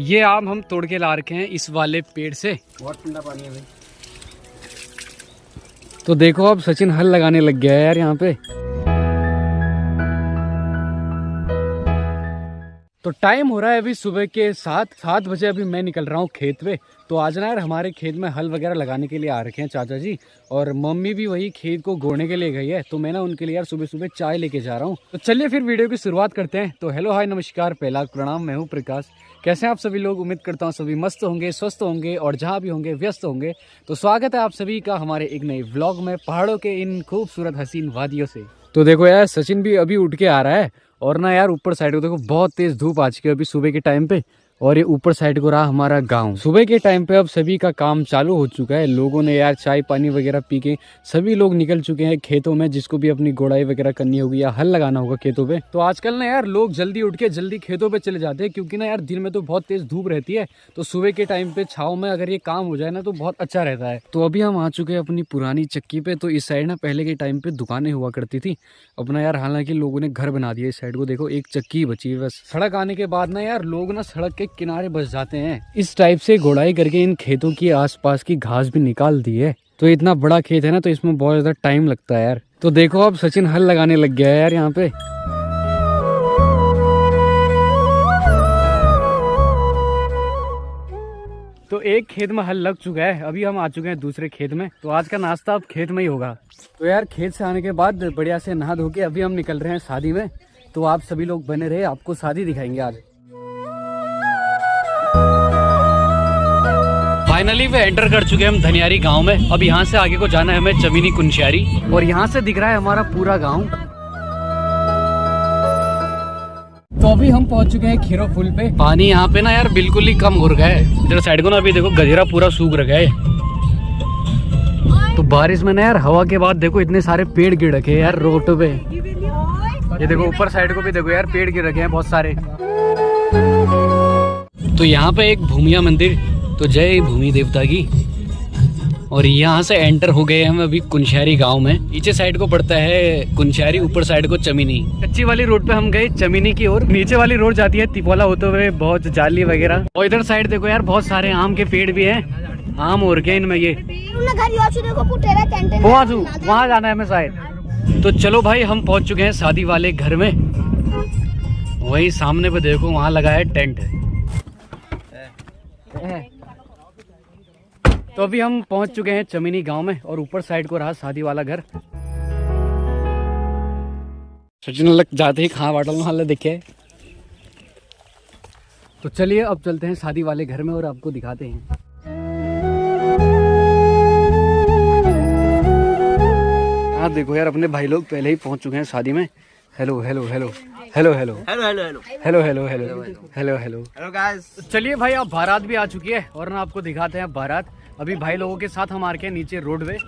ये आम हम तोड़ के ला रखे हैं इस वाले पेड़ से। बहुत ठंडा पानी है भाई। तो देखो अब सचिन हल लगाने लग गया है यार यहाँ पे। तो टाइम हो रहा है अभी सुबह के 7 बजे। अभी मैं निकल रहा हूँ खेत पे। तो आज ना यार हमारे खेत में हल वगैरह लगाने के लिए आ रखे हैं चाचा जी, और मम्मी भी वही खेत को गोड़ने के लिए गई है। तो मैं ना उनके लिए यार सुबह सुबह चाय लेके जा रहा हूँ। तो चलिए फिर वीडियो की शुरुआत करते हैं। तो हेलो हाय नमस्कार, पहला प्रणाम, मैं हूँ प्रकाश। कैसे हैं आप सभी लोग? उम्मीद करता हूँ सभी मस्त होंगे, स्वस्थ होंगे और जहाँ भी होंगे व्यस्त होंगे। तो स्वागत है आप सभी का हमारे एक नए व्लॉग में पहाड़ों के इन खूबसूरत हसीन वादियों से। तो देखो यार सचिन भी अभी उठ के आ रहा है, और ना यार ऊपर साइड को देखो बहुत तेज धूप आ चुकी है अभी सुबह के टाइम पे। और ये ऊपर साइड को रहा हमारा गांव। सुबह के टाइम पे अब सभी का काम चालू हो चुका है। लोगों ने यार चाय पानी वगैरह पी के सभी लोग निकल चुके हैं खेतों में, जिसको भी अपनी गोड़ाई वगैरह करनी होगी या हल लगाना होगा खेतों पे। तो आजकल ना यार लोग जल्दी उठ के जल्दी खेतों पे चले जाते हैं, क्योंकि ना यार दिन में तो बहुत तेज धूप रहती है। तो सुबह के टाइम पे छाव में अगर ये काम हो जाए ना तो बहुत अच्छा रहता है। तो अभी हम आ चुके हैं अपनी पुरानी चक्की पे। तो इस साइड ना पहले के टाइम पे दुकानें हुआ करती थी। अपना यार हालांकि लोगों ने घर बना दिया। इस साइड को देखो एक चक्की बची है बस। सड़क आने के बाद ना यार लोग ना सड़क के किनारे बस जाते हैं। इस टाइप से गोड़ाई करके इन खेतों की आसपास की घास भी निकाल दी है। तो इतना बड़ा खेत है ना, तो इसमें बहुत ज्यादा टाइम लगता है यार। तो देखो अब सचिन हल लगाने लग गया है यार यहाँ पे। तो एक खेत में हल लग चुका है, अभी हम आ चुके हैं दूसरे खेत में। तो आज का नाश्ता अब खेत में ही होगा। तो यार खेत से आने के बाद बढ़िया से नहा धो के अभी हम निकल रहे हैं शादी में। तो आप सभी लोग बने रहे, आपको शादी दिखाएंगे आज। फाइनली वे एंटर कर चुके हैं हम धनियारी गांव में। अब यहाँ से आगे को जाना है हमें चमीनी कुंशियारी, और यहाँ से दिख रहा है हमारा पूरा गांव। तो अभी हम पहुंच चुके हैं खीरो पुल पे। पानी यहाँ पे ना यार बिल्कुल ही कम हो रखा है। इधर साइड को ना अभी देखो गधेरा पूरा सूख रखा है। तो बारिश में ना यार हवा के बाद देखो इतने सारे पेड़ गिर रखे हैं यार रोड पे। ये देखो ऊपर साइड को भी देखो यार पेड़ गिर रखे हैं बहुत सारे। तो यहाँ पे एक भूमिया मंदिर, तो जय भूमि देवता की। और यहाँ से एंटर हो गए हम अभी कुंशियारी गांव में। नीचे साइड को पड़ता है कुंशियारी, ऊपर साइड को चमीनी। कच्ची वाली रोड पे हम गए चमीनी की ओर। नीचे वाली रोड जाती है तिपोला होते हुए, बहुत जाली वगैरह। और इधर साइड देखो यार बहुत सारे आम के पेड़ भी हैं। आम और क्या इनमें ये वहाँ जाना है हमें शायद। तो चलो भाई हम पहुँच चुके हैं शादी वाले घर में। वही सामने पे देखो वहाँ लगा है टेंट। तो अभी हम पहुंच चुके हैं चमीनी गांव में, और ऊपर साइड को रहा शादी वाला घर। सचिन लग जाते ही खाना बाटल में दिखे। तो चलिए अब चलते हैं शादी वाले घर में और आपको दिखाते हैं। हाँ देखो यार अपने भाई लोग पहले ही पहुंच चुके हैं शादी में। Hello hello hello hello hello hello hello hello hello hello hello hello hello guys. चलिए भाई अब बारात भी आ चुकी है, और ना आपको दिखाते हैं बारात। अभी भाई लोगों के साथ हम आ रखे हैं नीचे रोड पे।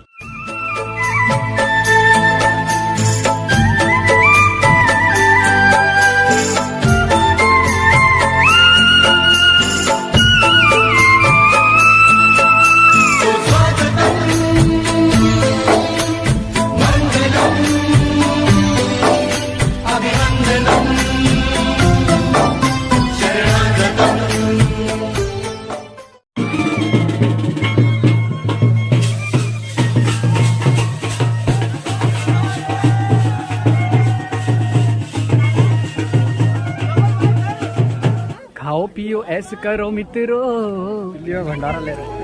खाओ पियो ऐसे करो मित्रों, भंडारा ले रहे।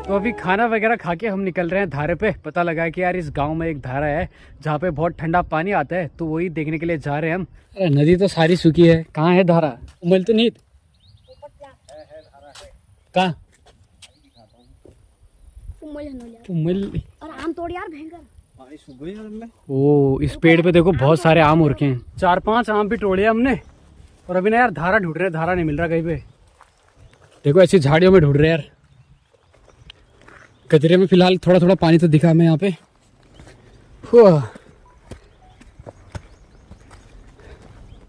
तो अभी खाना वगैरह खा के हम निकल रहे हैं धारे पे। पता लगा है कि यार इस गांव में एक धारा है जहाँ पे बहुत ठंडा पानी आता है, तो वही देखने के लिए जा रहे हैं हम। अरे नदी तो सारी सूखी है, कहाँ है धारा? उमल तो नहीं कहाँ? और आम तोड़ यार भयंकर। ओ इस पेड़ पे देखो बहुत सारे आम हो रखे हैं। 4-5 आम भी तोड़े हमने, और अभी ना यार धारा ढूंढ रहे हैं, धारा नहीं मिल रहा कहीं पे। देखो ऐसी झाड़ियों में ढूंढ रहे हैं यार। कचरे में फिलहाल थोड़ा थोड़ा पानी तो दिखा हमें यहाँ पे।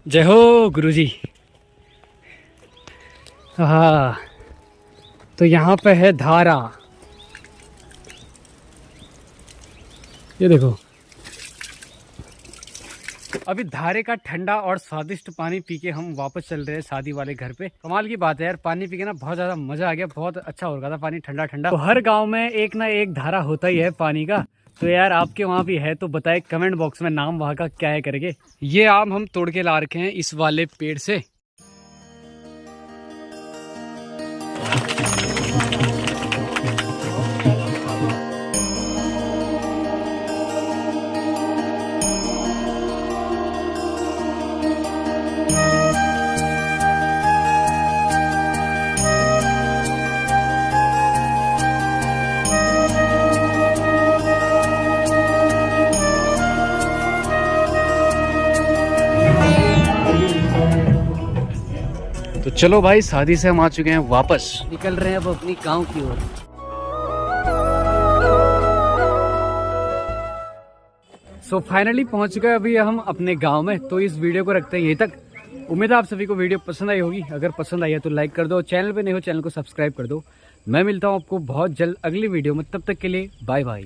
जय हो गुरुजी। हाँ तो यहाँ पे है धारा, ये देखो। अभी धारे का ठंडा और स्वादिष्ट पानी पी के हम वापस चल रहे हैं शादी वाले घर पे। कमाल की बात है यार, पानी पी के ना बहुत ज्यादा मजा आ गया, बहुत अच्छा हो रहा था पानी ठंडा ठंडा। तो हर गांव में एक ना एक धारा होता ही है पानी का। तो यार आपके वहाँ भी है तो बताए कमेंट बॉक्स में नाम वहाँ का क्या है करके। ये आम हम तोड़ के ला रखे हैं इस वाले पेड़ से। तो चलो भाई, शादी से हम आ चुके हैं वापस, निकल रहे हैं अब अपनी गांव की ओर। सो फाइनली पहुंच गए अभी हम अपने गांव में। तो इस वीडियो को रखते हैं यहीं तक। उम्मीद है आप सभी को वीडियो पसंद आई होगी। अगर पसंद आई है तो लाइक कर दो, चैनल पे नहीं हो चैनल को सब्सक्राइब कर दो। मैं मिलता हूं आपको बहुत जल्द अगली वीडियो में, तब तक के लिए बाय बाय।